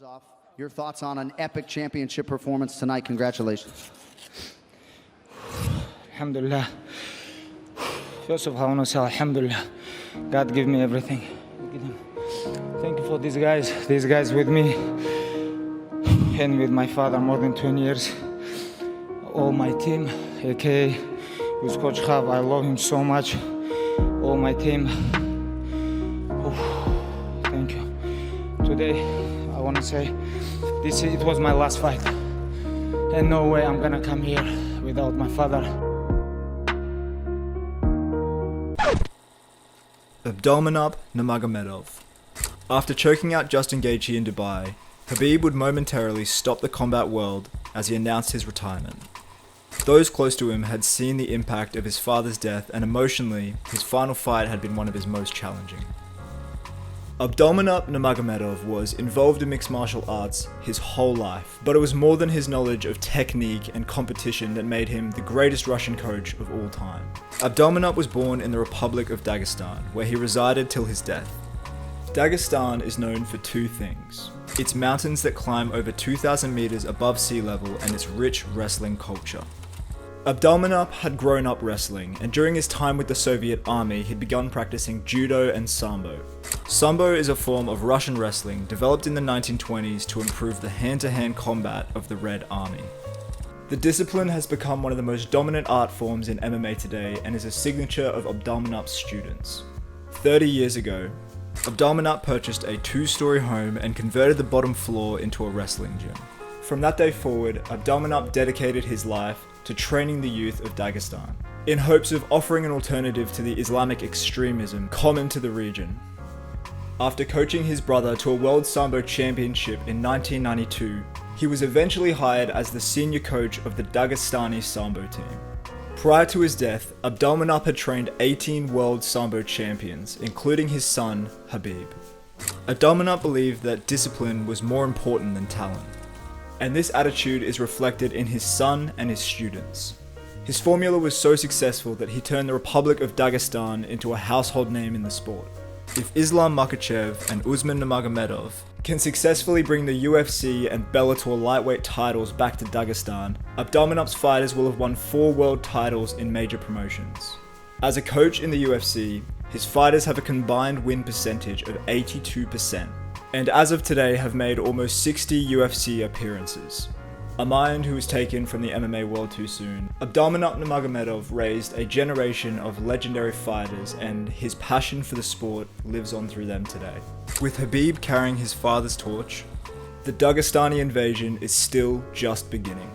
Off. Your thoughts on an epic championship performance tonight. Congratulations. Alhamdulillah. First of all, I want to say Alhamdulillah. God gave me everything. Thank you for these guys with me and with my father more than 20 years. All my team, aka with Coach Khab, I love him so much. All my team. Thank you. Today, I want to say it was my last fight. And no way I'm gonna come here without my father. Abdulmanap Nurmagomedov. After choking out Justin Gaethje in Dubai, Khabib would momentarily stop the combat world as he announced his retirement. Those close to him had seen the impact of his father's death, and emotionally, his final fight had been one of his most challenging. Abdulmanap Nurmagomedov was involved in mixed martial arts his whole life, but it was more than his knowledge of technique and competition that made him the greatest Russian coach of all time. Abdulmanap was born in the Republic of Dagestan, where he resided till his death. Dagestan is known for two things: its mountains that climb over 2,000 meters above sea level and its rich wrestling culture. Abdulmanap had grown up wrestling, and during his time with the Soviet army, he'd begun practicing judo and Sambo. Sambo is a form of Russian wrestling developed in the 1920s to improve the hand-to-hand combat of the Red Army. The discipline has become one of the most dominant art forms in MMA today and is a signature of Abdulmanap's students. 30 years ago, Abdulmanap purchased a 2-story home and converted the bottom floor into a wrestling gym. From that day forward, Abdulmanap dedicated his life to training the youth of Dagestan, in hopes of offering an alternative to the Islamic extremism common to the region. After coaching his brother to a World Sambo Championship in 1992, he was eventually hired as the senior coach of the Dagestani Sambo team. Prior to his death, Abdulmanap had trained 18 World Sambo champions, including his son, Khabib. Abdulmanap believed that discipline was more important than talent, and this attitude is reflected in his son and his students. His formula was so successful that he turned the Republic of Dagestan into a household name in the sport. If Islam Makhachev and Usman Nurmagomedov can successfully bring the UFC and Bellator lightweight titles back to Dagestan, Abdulmanap's fighters will have won 4 world titles in major promotions. As a coach in the UFC, his fighters have a combined win percentage of 82%. And as of today have made almost 60 UFC appearances. A mind who was taken from the MMA world too soon, Abdulmanap Nurmagomedov raised a generation of legendary fighters, and his passion for the sport lives on through them today. With Khabib carrying his father's torch, the Dagestani invasion is still just beginning.